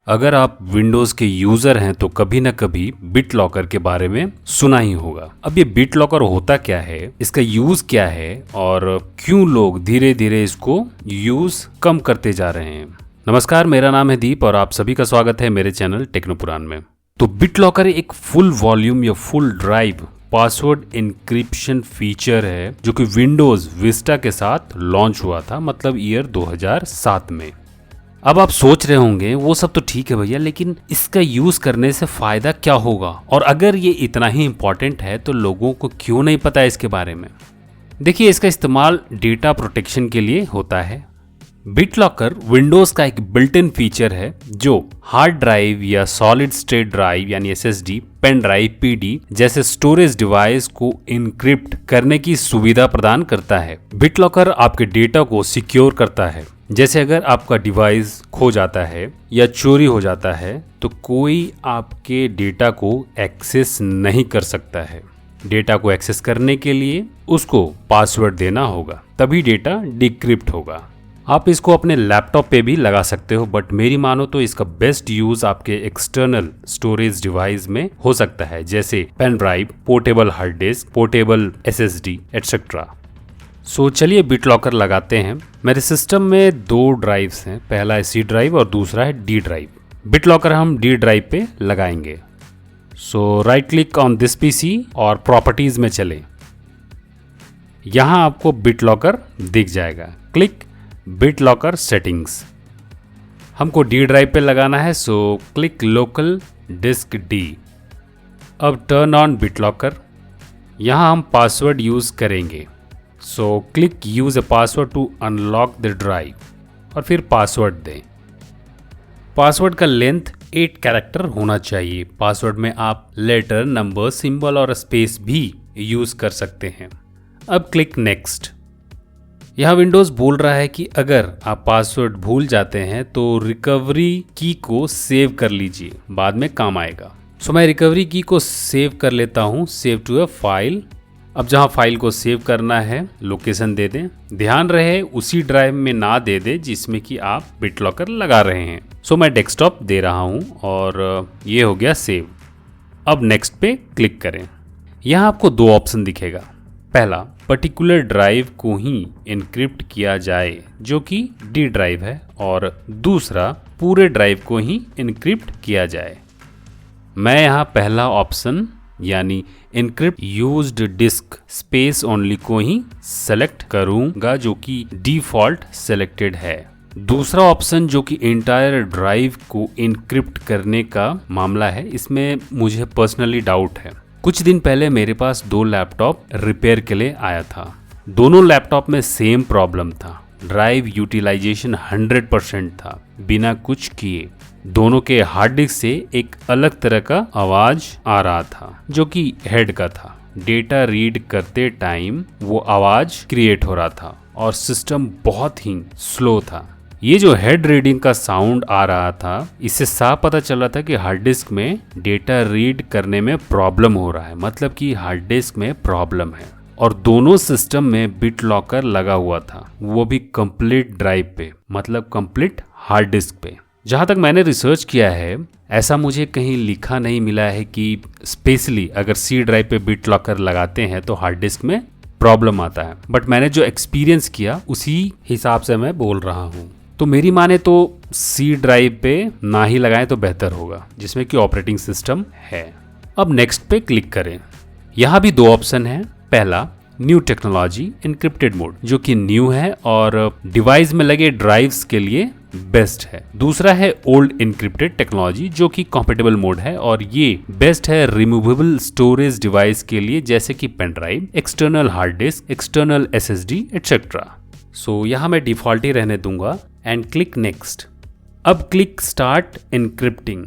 अगर आप विंडोज़ के यूज़र हैं तो कभी ना कभी बिट लॉकर के बारे में सुना ही होगा। अब ये बिट लॉकर होता क्या है, इसका यूज़ क्या है और क्यों लोग धीरे धीरे इसको यूज़ कम करते जा रहे हैं। नमस्कार, मेरा नाम है दीप और आप सभी का स्वागत है मेरे चैनल टेक्नोपुराण में। तो बिट लॉकर एक फुल वॉल्यूम या full drive password encryption feature है जो कि विंडोज़ विस्टा के साथ लॉन्च हुआ था, मतलब ईयर 2007 में। अब आप सोच रहे होंगे वो सब तो ठीक है भैया, लेकिन इसका यूज करने से फायदा क्या होगा, और अगर ये इतना ही इंपॉर्टेंट है तो लोगों को क्यों नहीं पता है इसके बारे में। देखिए, इसका इस्तेमाल डेटा प्रोटेक्शन के लिए होता है। बिट लॉकर विंडोज का एक बिल्ट इन फीचर है जो हार्ड ड्राइव या सॉलिड स्टेट ड्राइव यानी एसएसडी, पेन ड्राइव पीडी जैसे स्टोरेज डिवाइस को इनक्रिप्ट करने की सुविधा प्रदान करता है। बिट लॉकर आपके डेटा को सिक्योर करता है। जैसे अगर आपका डिवाइस खो जाता है या चोरी हो जाता है तो कोई आपके डेटा को एक्सेस नहीं कर सकता है। डेटा को एक्सेस करने के लिए उसको पासवर्ड देना होगा, तभी डेटा डिक्रिप्ट होगा। आप इसको अपने लैपटॉप पे भी लगा सकते हो, बट मेरी मानो तो इसका बेस्ट यूज आपके एक्सटर्नल स्टोरेज डिवाइस में हो सकता है, जैसे pen drive, portable hard disk, portable SSD etcetera. So चलिए बिट लॉकर लगाते हैं। मेरे सिस्टम में दो ड्राइव्स हैं, पहला है सी ड्राइव और दूसरा है डी ड्राइव। बिट लॉकर हम डी ड्राइव पे लगाएंगे। So right click on this PC और प्रॉपर्टीज में चलें। यहाँ आपको बिट लॉकर दिख जाएगा। Click BitLocker settings. हमको डी ड्राइव पे लगाना है, so click local disk D. अब टर्न ऑन बिट लॉकर। यहाँ हम पासवर्ड यूज करेंगे, so click use a password to unlock the drive और फिर पासवर्ड दें। पासवर्ड का लेंथ 8 कैरेक्टर होना चाहिए। पासवर्ड में आप लेटर, नंबर, सिंबल और स्पेस भी यूज कर सकते हैं। अब क्लिक नेक्स्ट। यहाँ विंडोज बोल रहा है कि अगर आप पासवर्ड भूल जाते हैं तो रिकवरी की को सेव कर लीजिए, बाद में काम आएगा। सो मैं रिकवरी की को सेव कर लेता हूँ, सेव टू अ फाइल। अब जहाँ फाइल को सेव करना है लोकेशन दे दें। ध्यान रहे उसी ड्राइव में ना दे दे जिसमें कि आप बिट लॉकर लगा रहे हैं। सो मैं डेस्कटॉप दे रहा हूँ और ये हो गया सेव। अब नेक्स्ट पे क्लिक करें। यहाँ आपको दो ऑप्शन दिखेगा। पहला, पर्टिकुलर ड्राइव को ही इनक्रिप्ट किया जाए जो कि डी ड्राइव है, और दूसरा पूरे ड्राइव को ही इनक्रिप्ट किया जाए। मैं यहाँ पहला ऑप्शन यानी encrypt used disc space only को ही सेलेक्ट करूंगा जो कि डिफॉल्ट सेलेक्टेड है। दूसरा ऑप्शन जो कि एंटायर ड्राइव को इनक्रिप्ट करने का मामला है, इसमें मुझे पर्सनली डाउट है। कुछ दिन पहले मेरे पास दो लैपटॉप रिपेयर के लिए आया था। दोनों लैपटॉप में सेम प्रॉब्लम था। ड्राइव यूटिलाइजेशन 100% था बिना कुछ किए। दोनों के हार्ड डिस्क से एक अलग तरह का आवाज आ रहा था जो कि हेड का था। डेटा रीड करते टाइम वो आवाज क्रिएट हो रहा था और सिस्टम बहुत ही स्लो था। ये जो हेड रीडिंग का साउंड आ रहा था, इससे साफ पता चल रहा था कि हार्ड डिस्क में डेटा रीड करने में प्रॉब्लम हो रहा है, मतलब कि हार्ड डिस्क में प्रॉब्लम है। और दोनों सिस्टम में बिट लॉकर लगा हुआ था, वो भी कंप्लीट ड्राइव पे, मतलब कंप्लीट हार्ड डिस्क पे। जहाँ तक मैंने रिसर्च किया है, ऐसा मुझे कहीं लिखा नहीं मिला है कि स्पेशली अगर सी ड्राइव पे बिट लॉकर लगाते हैं तो हार्ड डिस्क में प्रॉब्लम आता है। बट मैंने जो एक्सपीरियंस किया उसी हिसाब से मैं बोल रहा हूँ। तो मेरी माने तो सी ड्राइव पे ना ही लगाएं तो बेहतर होगा, जिसमें कि ऑपरेटिंग सिस्टम है। अब नेक्स्ट पे क्लिक करें। यहाँ भी दो ऑप्शन है। पहला, न्यू टेक्नोलॉजी इनक्रिप्टेड मोड, जो कि न्यू है और डिवाइस में लगे ड्राइव्स के लिए बेस्ट है। दूसरा है ओल्ड इनक्रिप्टेड टेक्नोलॉजी, जो कि कंपैटिबल मोड है और ये बेस्ट है रिमूवेबल स्टोरेज डिवाइस के लिए, जैसे कि pen drive, external hard disk, external SSD etcetera. So यहाँ मैं डिफॉल्ट ही रहने दूंगा एंड क्लिक नेक्स्ट। अब क्लिक स्टार्ट इनक्रिप्टिंग।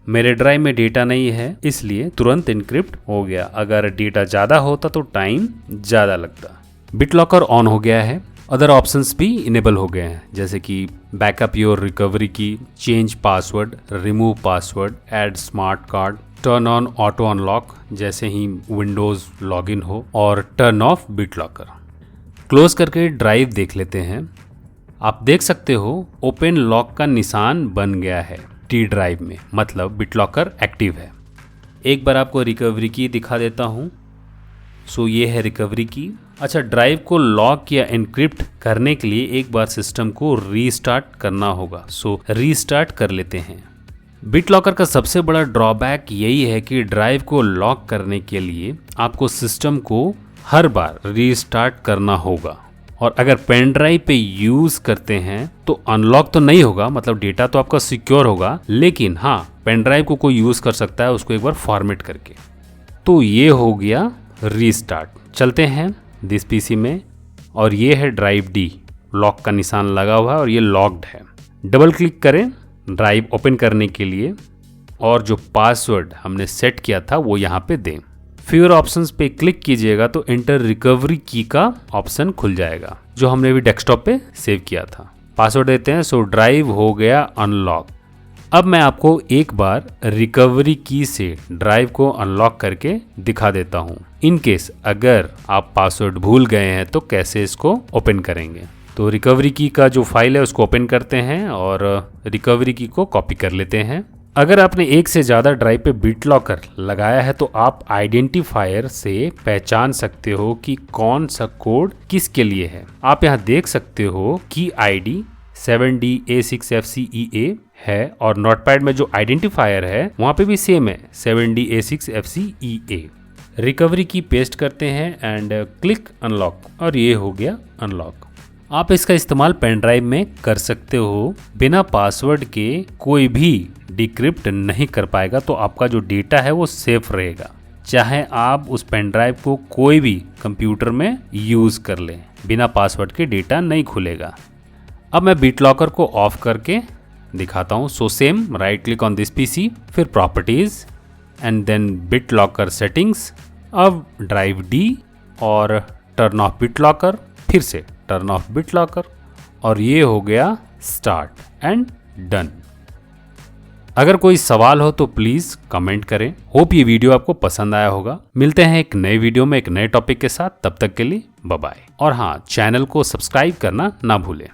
मेरे ड्राइव में डेटा नहीं है इसलिए तुरंत इनक्रिप्ट हो गया। अगर डेटा ज़्यादा होता तो टाइम ज़्यादा लगता। बिट लॉकर ऑन हो गया है। अदर ऑप्शंस भी इनेबल हो गए हैं, जैसे कि बैकअप योर रिकवरी की, change password, remove password, add smart card, turn on auto unlock जैसे ही विंडोज़ लॉगिन हो, और turn of bit locker. Close करके ड्राइव देख लेते हैं। आप देख सकते हो ओपन लॉक का निशान बन गया है। डी ड्राइव में, मतलब BitLocker एक्टिव है। एक बार आपको रिकवरी की दिखा देता हूँ। सो ये है रिकवरी की। अच्छा, ड्राइव को लॉक या एनक्रिप्ट करने के लिए एक बार सिस्टम को रीस्टार्ट करना होगा। सो रीस्टार्ट कर लेते हैं। BitLocker का सबसे बड़ा ड्रॉबैक यही है कि ड्राइव को लॉक करने के लिए आपको सिस्टम को हर बार रीस्टार्ट करना होगा, और अगर पेन ड्राइव पे यूज़ करते हैं तो अनलॉक तो नहीं होगा, मतलब डेटा तो आपका सिक्योर होगा, लेकिन हाँ, पेन ड्राइव को कोई यूज़ कर सकता है उसको एक बार फॉर्मेट करके। तो ये हो गया रीस्टार्ट। चलते हैं दिस पीसी में, और ये है ड्राइव डी, लॉक का निशान लगा हुआ है और ये लॉक्ड है। डबल क्लिक करें ड्राइव ओपन करने के लिए, और जो पासवर्ड हमने सेट किया था वो यहाँ पे दें। फ्यूअर ऑप्शंस पे क्लिक कीजिएगा तो एंटर रिकवरी की का ऑप्शन खुल जाएगा, जो हमने भी डेस्कटॉप पे सेव किया था। पासवर्ड देते हैं। सो ड्राइव हो गया अनलॉक। अब मैं आपको एक बार रिकवरी की से ड्राइव को अनलॉक करके दिखा देता हूँ। इन केस अगर आप पासवर्ड भूल गए हैं तो कैसे इसको ओपन करेंगे। तो रिकवरी की का जो फाइल है उसको ओपन करते हैं और रिकवरी की को कॉपी कर लेते हैं। अगर आपने एक से ज़्यादा ड्राइव पे BitLocker लगाया है तो आप आइडेंटिफायर से पहचान सकते हो कि कौन सा कोड किसके लिए है। आप यहाँ देख सकते हो की ID 7DA6FCEA है, और नोटपैड में जो आइडेंटिफायर है वहाँ पे भी सेम है 7DA6FCEA। रिकवरी की पेस्ट करते हैं एंड क्लिक अनलॉक, और ये हो गया अनलॉक। आप इसका इस्तेमाल पेन ड्राइव में कर सकते हो। बिना पासवर्ड के कोई भी डिक्रिप्ट नहीं कर पाएगा, तो आपका जो डेटा है वो सेफ रहेगा, चाहे आप उस पेन ड्राइव को कोई भी कंप्यूटर में यूज़ कर लें, बिना पासवर्ड के डेटा नहीं खुलेगा। अब मैं BitLocker को ऑफ करके दिखाता हूँ। So same right click on this PC, फिर properties and then BitLocker settings. अब ड्राइव डी और टर्न ऑफ BitLocker, फिर से टर्न ऑफ BitLocker, और ये हो गया स्टार्ट एंड डन। अगर कोई सवाल हो तो प्लीज कमेंट करें। होप ये वीडियो आपको पसंद आया होगा। मिलते हैं एक नए वीडियो में एक नए टॉपिक के साथ, तब तक के लिए बाय बाय। और हाँ, चैनल को सब्सक्राइब करना ना भूलें।